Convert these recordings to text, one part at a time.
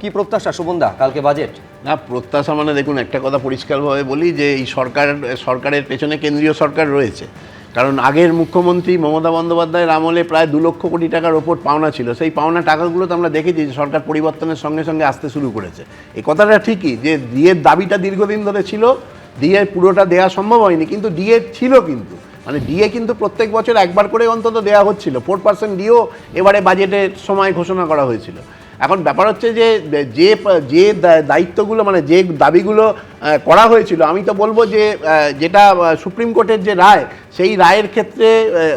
কি প্রত্যাশা শোভনদা কালকে বাজেট? না, প্রত্যাশা মানে দেখুন, একটা কথা পরিষ্কারভাবে বলি যে এই সরকারের পেছনে কেন্দ্রীয় সরকার রয়েছে। কারণ আগের মুখ্যমন্ত্রী মমতা বন্দ্যোপাধ্যায়ের আমলে প্রায় 2 লক্ষ কোটি টাকার ওপর পাওনা ছিল। সেই পাওনা টাকাগুলো তো আমরা দেখেছি যে সরকার পরিবর্তনের সঙ্গে সঙ্গে আসতে শুরু করেছে। এই কথাটা ঠিকই যে ডিএর দাবিটা দীর্ঘদিন ধরে ছিল, ডিএ পুরোটা দেওয়া সম্ভব হয়নি, কিন্তু ডিএ ছিল, কিন্তু মানে ডিএ কিন্তু প্রত্যেক বছর একবার করে অন্তত দেওয়া হচ্ছিল। 4% ডিও এবারে বাজেটের সময় ঘোষণা করা হয়েছিল। এখন ব্যাপার হচ্ছে যে যে দায়িত্বগুলো মানে যে দাবিগুলো করা হয়েছিল, আমি তো বলবো যে যেটা সুপ্রিম কোর্টের যে রায়, সেই রায়ের ক্ষেত্রে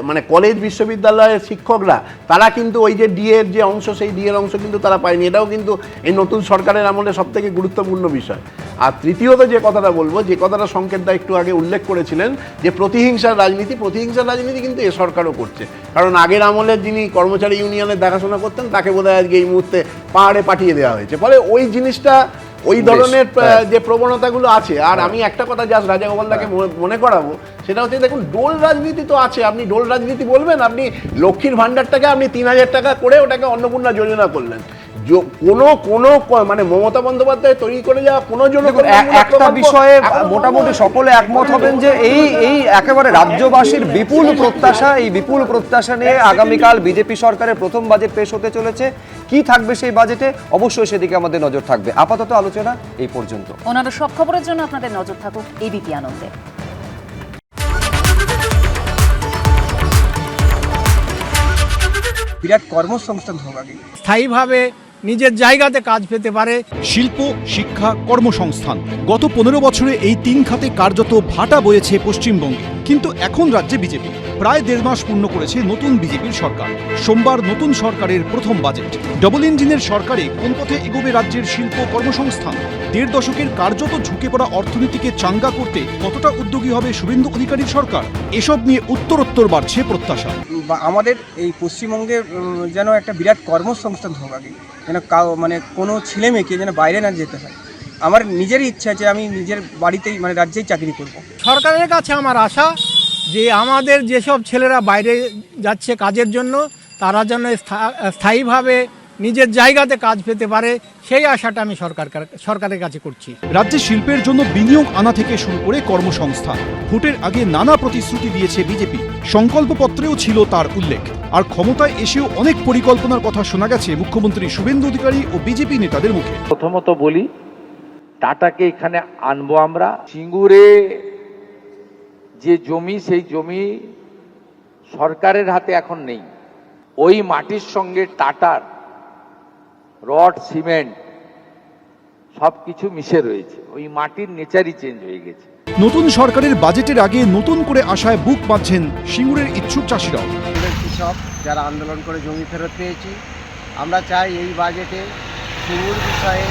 মানে কলেজ বিশ্ববিদ্যালয়ের শিক্ষকরা তারা কিন্তু ওই যে ডিএর যে অংশ, সেই ডিএর অংশ কিন্তু তারা পায়নি। এটাও কিন্তু এই নতুন সরকারের আমলে সবথেকে গুরুত্বপূর্ণ বিষয়। আর তৃতীয়ত যে কথাটা বলবো, যে কথাটা সংকেতদা একটু আগে উল্লেখ করেছিলেন যে প্রতিহিংসার রাজনীতি কিন্তু এ সরকারও করছে। কারণ আগের আমলের যিনি কর্মচারী ইউনিয়নের দেখাশোনা করতেন তাকে বোধহয় আজকে এই মুহূর্তে পাহাড়ে পাঠিয়ে দেওয়া হয়েছে। ফলে ওই জিনিসটা, ওই ধরনের যে প্রবণতাগুলো আছে। আর আমি একটা কথা জাস্ট রাজাগোপালদাকে মনে করাবো, সেটা হচ্ছে দেখুন, ডোল রাজনীতি তো আছে। আপনি ডোল রাজনীতি বলবেন, আপনি লক্ষ্মীর ভাণ্ডারটাকে আপনি 3000 টাকা করে ওটাকে অন্নপূর্ণা যোজনা করলেন। কোনো মানে মমতা বন্দ্যোপাধ্যায় তৈরি করে যাওয়া কোনো জন্য একটা বিষয়ে মোটামুটি সকলে একমত হবেন যে এই একেবারে রাজ্যবাসীর বিপুল প্রত্যাশা, এই বিপুল প্রত্যাশা নিয়ে আগামীকাল বিজেপি সরকারের প্রথম বাজেট পেশ হতে চলেছে। কি থাকবে সেই বাজেটে, অবশ্যই সেদিকে আমাদের নজর থাকবে। আপাতত আলোচনা এই পর্যন্ত। অন্যান্য সব খবরের জন্য আপনাদের নজর থাকুক এবিপি আনন্দে। বিরাট কর্মসংস্থান হোক আগে, স্থায়ীভাবে নিজের জায়গাতে কাজ পেতে পারে। শিল্প, শিক্ষা, কর্মসংস্থান, গত 15 বছরে এই 3 খাতে কার্যত ভাটা বয়েছে পশ্চিমবঙ্গে। কিন্তু এখন রাজ্যে বিজেপি প্রায় 1.5 মাস পূর্ণ করেছে নতুন বিজেপির সরকার। সোমবার নতুন সরকারের প্রথম বাজেট। ডবল ইঞ্জিনের সরকারে কোন পথে এগোবে রাজ্যের শিল্প কর্মসংস্থান? 1.5 দশকের কার্যত ঝুঁকে পড়া অর্থনীতিকে চাঙ্গা করতে কতটা উদ্যোগী হবে শুভেন্দু অধিকারীর সরকার? এসব নিয়ে উত্তরোত্তর বাড়ছে প্রত্যাশা। আমাদের এই পশ্চিমবঙ্গে যেন একটা বিরাট কর্মসংস্থান হোক আগে, যেন মানে কোনো ছেলে মেয়েকে যেন বাইরে না যেতে হয়। আমার নিজেরই ইচ্ছা যে আমি নিজের বাড়িতেই মানে রাজ্যেই চাকরি করব। সরকারের কাছে আমার আশা যে আমাদের যেসব ছেলেরা বাইরে যাচ্ছে কাজের জন্য, তারা যেন স্থায়ীভাবে নিজের জায়গাতে কাজ পেতে পারে, সেই আশাটা আমি সরকারের কাছে করছি। রাজ্যে শিল্পের জন্য বিনিয়োগ আনা থেকে শুরু করে কর্মসংস্থান, ভোটের আগে নানা প্রতিশ্রুতি দিয়েছে বিজেপি। সংকল্পপত্রেও ছিল তার উল্লেখ। আর ক্ষমতায় এসেও অনেক পরিকল্পনার কথা শোনা গেছে মুখ্যমন্ত্রী শুভেন্দু অধিকারী ও বিজেপি নেতাদের মুখে। প্রথমত বলি, টাটাকে এখানে আনবো আমরা। সিঙ্গুরে যে জমি, সেই জমি সরকারের হাতে এখন নেই। ওই মাটির সঙ্গে টাটার রড, সিমেন্ট সবকিছু মিশে রয়েছে। ওই মাটির নেচারই চেঞ্জ হয়ে গেছে। নতুন সরকারের বাজেটের আগে নতুন করে আশায় বুক বাঁধছেন সিঙ্গুরের ইচ্ছুক চাষিরাও। কৃষক যারা আন্দোলন করে জমি ফেরত পেয়েছি, আমরা চাই এই বাজেটে সিঙ্গুর বিষয়ে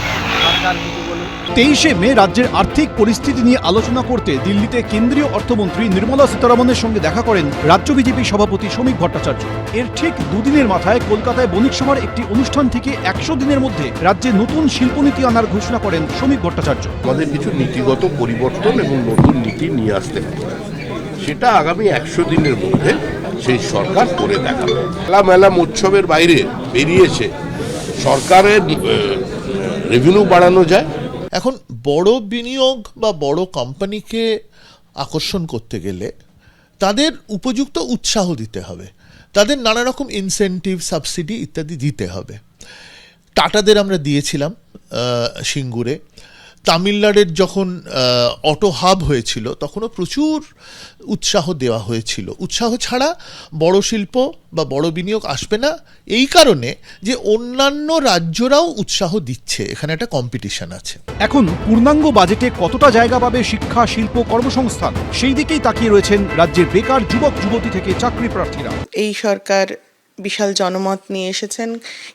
সরকার কিছু বলুন। 23শে মে রাজ্যের আর্থিক পরিস্থিতি নিয়ে আলোচনা করতে দিল্লিতে কেন্দ্রীয় অর্থমন্ত্রী নির্মলা সীতারামনের সঙ্গে দেখা করেন রাজ্য বিজেপি সভাপতি শ্রমিক ভট্টাচার্য। এর ঠিক 2 দিনের মাথায় কলকাতায় বণিক সভার একটি অনুষ্ঠান থেকে 100 দিনের মধ্যে রাজ্যে নতুন শিল্পনীতি আনার ঘোষণা করেন শ্রমিক ভট্টাচার্য। আমাদের কিছু নীতিগত পরিবর্তন এবং নতুন নীতি নিয়ে আসতে হবে, সেটা আগামী 100 দিনের মধ্যে সেই সরকার করে দেখাবে। মেলা উৎসবের বাইরে বেরিয়েছে সরকারের রেভিনিউ বাড়ানো যায়। এখন বড় বিনিয়োগ বা বড় কোম্পানিকে আকর্ষণ করতে গেলে তাদের উপযুক্ত উৎসাহ দিতে হবে, তাদের নানা রকম ইনসেন্টিভ, সাবসিডি ইত্যাদি দিতে হবে। টাটাদের আমরা দিয়েছিলাম সিঙ্গুরে। তামিলনাড়ুর যখন অটো হাব হয়েছিল তখনও প্রচুর উৎসাহ দেওয়া হয়েছিল। উৎসাহ ছাড়া বড় শিল্প বা বড় বিনিয়োগ আসবে না, এই কারণে যে অন্যান্য রাজ্যরাও উৎসাহ দিচ্ছে, এখানে একটা কম্পিটিশন আছে। এখন পূর্ণাঙ্গ বাজেটে কতটা জায়গা পাবে শিক্ষা, শিল্প, কর্মসংস্থান, সেই দিকেই তাকিয়ে রয়েছেন রাজ্যের বেকার যুবক যুবতী থেকে চাকরি প্রার্থীরা। এই সরকার বিশাল জনমত নিয়ে এসেছেন,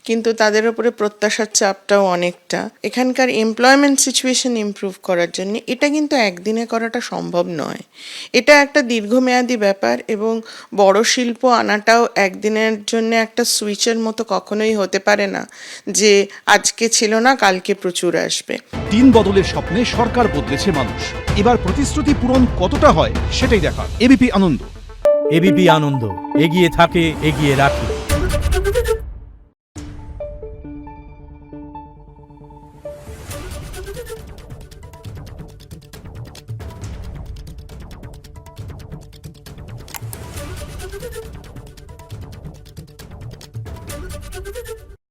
কিন্তু তাদের উপরে প্রত্যাশার চাপটাও অনেকটা। এখানকার এমপ্লয়মেন্ট সিচুয়েশন ইমপ্রুভ করার জন্য এটা কিন্তু একদিনে করাটা সম্ভব নয়। এটা একটা দীর্ঘমেয়াদী ব্যাপার, এবং বড় শিল্প আনাটাও একদিনের জন্য একটা সুইচের মতো কখনোই হতে পারে না যে আজকে ছিল না কালকে প্রচুর আসবে। দিন বদলের স্বপ্নে সরকার বদলেছে মানুষ। এবার প্রতিশ্রুতি পূরণ কতটা হয় সেটাই দেখার। এবিপি আনন্দ। এবিপি আনন্দ, এগিয়ে থাকে, এগিয়ে রাখে।